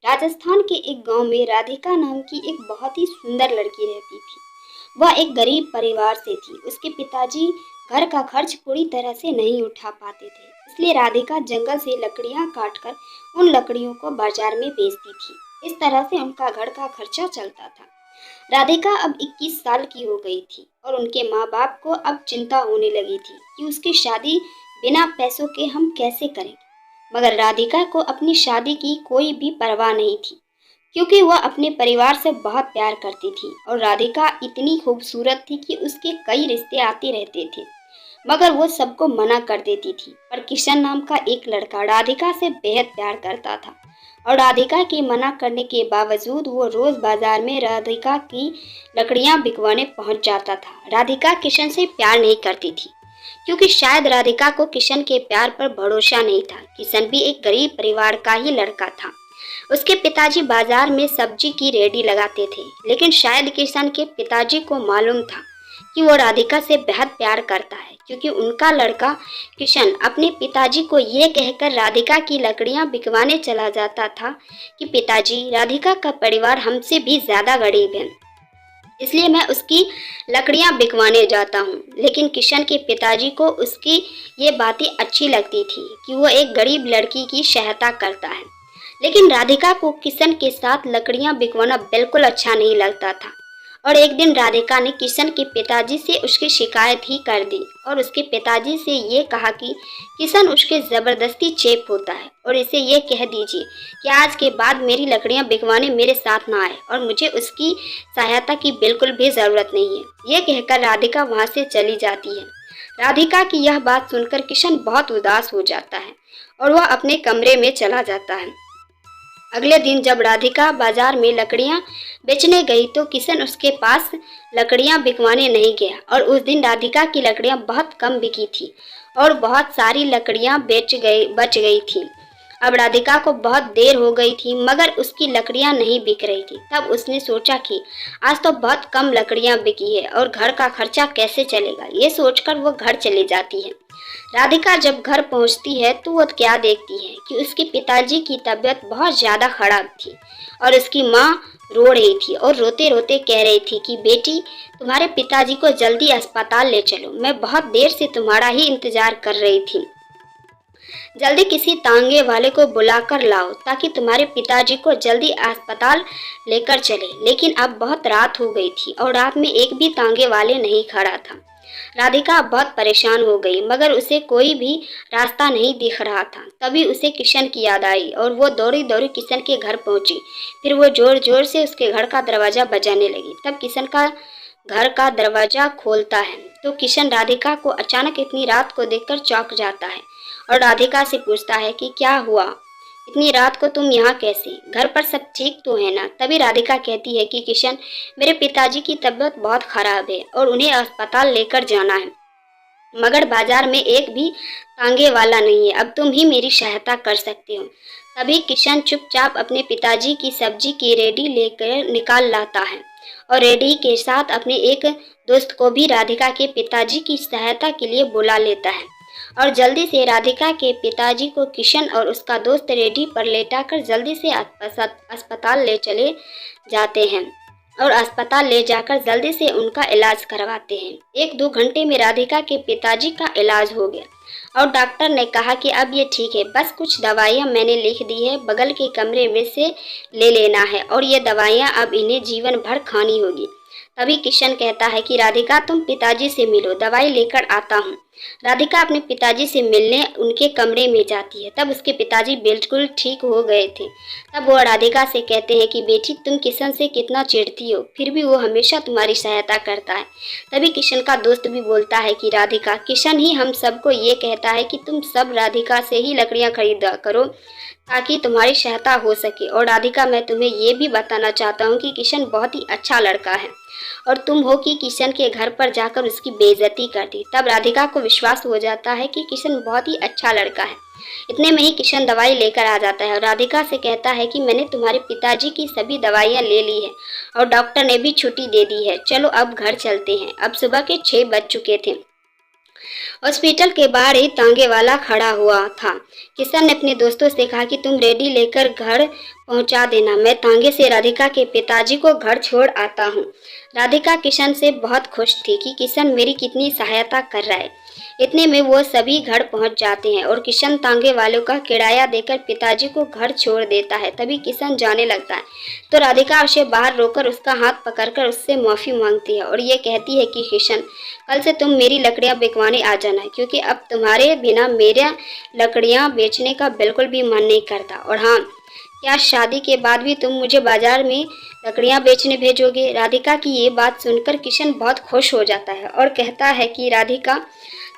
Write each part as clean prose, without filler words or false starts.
राजस्थान के एक गांव में राधिका नाम की एक बहुत ही सुंदर लड़की रहती थी। वह एक गरीब परिवार से थी। उसके पिताजी घर का खर्च पूरी तरह से नहीं उठा पाते थे, इसलिए राधिका जंगल से लकड़ियां काटकर उन लकड़ियों को बाजार में बेचती थी। इस तरह से उनका घर का खर्चा चलता था। राधिका अब 21 साल की हो गई थी और उनके माँ बाप को अब चिंता होने लगी थी कि उसकी शादी बिना पैसों के हम कैसे करेंगे। मगर राधिका को अपनी शादी की कोई भी परवाह नहीं थी, क्योंकि वह अपने परिवार से बहुत प्यार करती थी और राधिका इतनी खूबसूरत थी कि उसके कई रिश्ते आते रहते थे, मगर वो सबको मना कर देती थी। पर किशन नाम का एक लड़का राधिका से बेहद प्यार करता था और राधिका के मना करने के बावजूद वो रोज बाजार में राधिका की लकड़ियां बिकवाने पहुंच जाता था। राधिका किशन से प्यार नहीं करती थी, क्योंकि शायद राधिका को किशन के प्यार पर भरोसा नहीं था। किशन भी एक गरीब परिवार का ही लड़का था। उसके पिताजी बाजार में सब्जी की रेहड़ी लगाते थे, लेकिन शायद किशन के पिताजी को मालूम था कि वो राधिका से बेहद प्यार करता है, क्योंकि उनका लड़का किशन अपने पिताजी को ये कहकर राधिका की लकड़ियां बिकवाने चला जाता था कि पिताजी, राधिका का परिवार हमसे भी ज्यादा गरीब है, इसलिए मैं उसकी लकड़ियां बिकवाने जाता हूँ। लेकिन किशन के पिताजी को उसकी ये बातें अच्छी लगती थी कि वो एक गरीब लड़की की सहायता करता है। लेकिन राधिका को किशन के साथ लकड़ियां बिकवाना बिल्कुल अच्छा नहीं लगता था और एक दिन राधिका ने किशन के पिताजी से उसकी शिकायत ही कर दी और उसके पिताजी से ये कहा कि किशन उसके ज़बरदस्ती चेप होता है और इसे ये कह दीजिए कि आज के बाद मेरी लकड़ियां बिकवाने मेरे साथ ना आए और मुझे उसकी सहायता की बिल्कुल भी ज़रूरत नहीं है। ये कहकर राधिका वहाँ से चली जाती है। राधिका की यह बात सुनकर किशन बहुत उदास हो जाता है और वह अपने कमरे में चला जाता है। अगले दिन जब राधिका बाजार में लकड़ियां बेचने गई तो किशन उसके पास लकड़ियां बिकवाने नहीं गया और उस दिन राधिका की लकड़ियां बहुत कम बिकी थी और बहुत सारी लकड़ियां बच गई थी। अब राधिका को बहुत देर हो गई थी, मगर उसकी लकड़ियां नहीं बिक रही थी। तब उसने सोचा कि आज तो बहुत कम लकड़ियां बिकी है और घर का खर्चा कैसे चलेगा। ये सोचकर वो घर चली जाती है। राधिका जब घर पहुंचती है तो वो क्या देखती है कि उसके पिताजी की तबीयत बहुत ज़्यादा खराब थी और उसकी माँ रो रही थी और रोते रोते कह रही थी कि बेटी, तुम्हारे पिताजी को जल्दी अस्पताल ले चलो, मैं बहुत देर से तुम्हारा ही इंतजार कर रही थी। जल्दी किसी तांगे वाले को बुलाकर लाओ ताकि तुम्हारे पिताजी को जल्दी अस्पताल लेकर चले। लेकिन अब बहुत रात हो गई थी और रात में एक भी तांगे वाले नहीं खड़ा था। राधिका बहुत परेशान हो गई, मगर उसे कोई भी रास्ता नहीं दिख रहा था। तभी उसे किशन की याद आई और वो दौड़ी दौड़ी किशन के घर पहुंची। फिर वो जोर जोर से उसके घर का दरवाजा बजाने लगी। तब किशन का घर का दरवाजा खोलता है तो किशन राधिका को अचानक इतनी रात को देखकर चौंक जाता है और राधिका से पूछता है कि क्या हुआ, इतनी रात को तुम यहाँ कैसे, घर पर सब ठीक तो है ना। तभी राधिका कहती है कि किशन, मेरे पिताजी की तबीयत बहुत खराब है और उन्हें अस्पताल लेकर जाना है, मगर बाजार में एक भी तांगे वाला नहीं है। अब तुम ही मेरी सहायता कर सकते हो। तभी किशन चुपचाप अपने पिताजी की सब्जी की रेडी लेकर निकाल लाता है और रेडी के साथ अपने एक दोस्त को भी राधिका के पिताजी की सहायता के लिए बुला लेता है और जल्दी से राधिका के पिताजी को किशन और उसका दोस्त रेडी पर लेटाकर जल्दी से अस्पताल ले चले जाते हैं और अस्पताल ले जाकर जल्दी से उनका इलाज करवाते हैं। 1-2 घंटे में राधिका के पिताजी का इलाज हो गया और डॉक्टर ने कहा कि अब ये ठीक है, बस कुछ दवाइयाँ मैंने लिख दी है, बगल के कमरे में से ले लेना है और ये दवाइयाँ अब इन्हें जीवन भर खानी होगी। तभी किशन कहता है कि राधिका, तुम पिताजी से मिलो, दवाई लेकर आता हूँ। राधिका अपने पिताजी से मिलने उनके कमरे में जाती है। तब उसके पिताजी बिल्कुल ठीक हो गए थे। तब वो राधिका से कहते हैं कि बेटी, तुम किशन से कितना चिढ़ती हो, फिर भी वो हमेशा तुम्हारी सहायता करता है। तभी किशन का दोस्त भी बोलता है कि राधिका, किशन ही हम सबको ये कहता है कि तुम सब राधिका से ही लकड़ियाँ खरीदा करो ताकि तुम्हारी सहायता हो सके। और राधिका, मैं तुम्हें ये भी बताना चाहता हूँ कि किशन बहुत ही अच्छा लड़का है और तुम हो कि किशन के घर पर जाकर उसकी बेइज्जती कर दी। तब राधिका को विश्वास हो जाता है कि किशन बहुत ही अच्छा लड़का है। इतने में ही किशन दवाई लेकर आ जाता है और राधिका से कहता है कि मैंने तुम्हारे पिताजी की सभी दवाइयाँ ले ली है और डॉक्टर ने भी छुट्टी दे दी है, चलो अब घर चलते हैं। अब सुबह के 6 बज चुके थे। हॉस्पिटल के बाहर ही तांगे वाला खड़ा हुआ था। किशन ने अपने दोस्तों से कहा कि तुम रेडी लेकर घर पहुंचा देना, मैं तांगे से राधिका के पिताजी को घर छोड़ आता हूं। राधिका किशन से बहुत खुश थी कि किशन मेरी कितनी सहायता कर रहा है। इतने में वो सभी घर पहुंच जाते हैं और किशन तांगे वालों का किराया देकर पिताजी को घर छोड़ देता है। तभी किशन जाने लगता है तो राधिका उसे बाहर रोकर उसका हाथ पकड़कर उससे माफ़ी मांगती है और ये कहती है कि किशन, कल से तुम मेरी लकड़ियां बिकवाने आ जाना, क्योंकि अब तुम्हारे बिना मेरा लकड़ियां बेचने का बिल्कुल भी मन नहीं करता। और हाँ, क्या शादी के बाद भी तुम मुझे बाजार में लकड़ियां बेचने भेजोगे? राधिका की ये बात सुनकर किशन बहुत खुश हो जाता है और कहता है कि राधिका,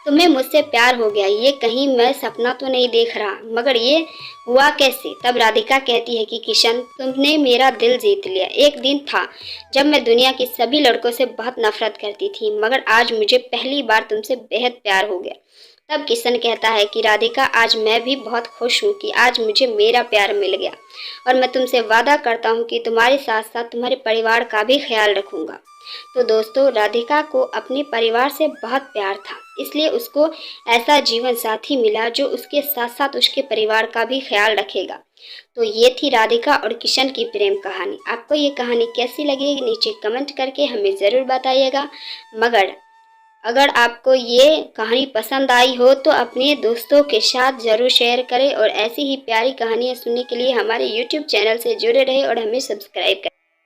तुम्हें मुझसे प्यार हो गया, ये कहीं मैं सपना तो नहीं देख रहा, मगर ये हुआ कैसे? तब राधिका कहती है कि किशन, तुमने मेरा दिल जीत लिया। एक दिन था जब मैं दुनिया के सभी लड़कों से बहुत नफरत करती थी, मगर आज मुझे पहली बार तुमसे बेहद प्यार हो गया। तब किशन कहता है कि राधिका, आज मैं भी बहुत खुश हूँ कि आज मुझे मेरा प्यार मिल गया और मैं तुमसे वादा करता हूँ कि तुम्हारे साथ साथ तुम्हारे परिवार का भी ख्याल रखूंगा। तो दोस्तों, राधिका को अपने परिवार से बहुत प्यार था, इसलिए उसको ऐसा जीवन साथी मिला जो उसके साथ साथ उसके परिवार का भी ख्याल रखेगा। तो ये थी राधिका और किशन की प्रेम कहानी। आपको ये कहानी कैसी लगी नीचे कमेंट करके हमें ज़रूर बताइएगा। मगर अगर आपको ये कहानी पसंद आई हो तो अपने दोस्तों के साथ ज़रूर शेयर करें और ऐसी ही प्यारी कहानियाँ सुनने के लिए हमारे YouTube चैनल से जुड़े रहें और हमें सब्सक्राइब करें।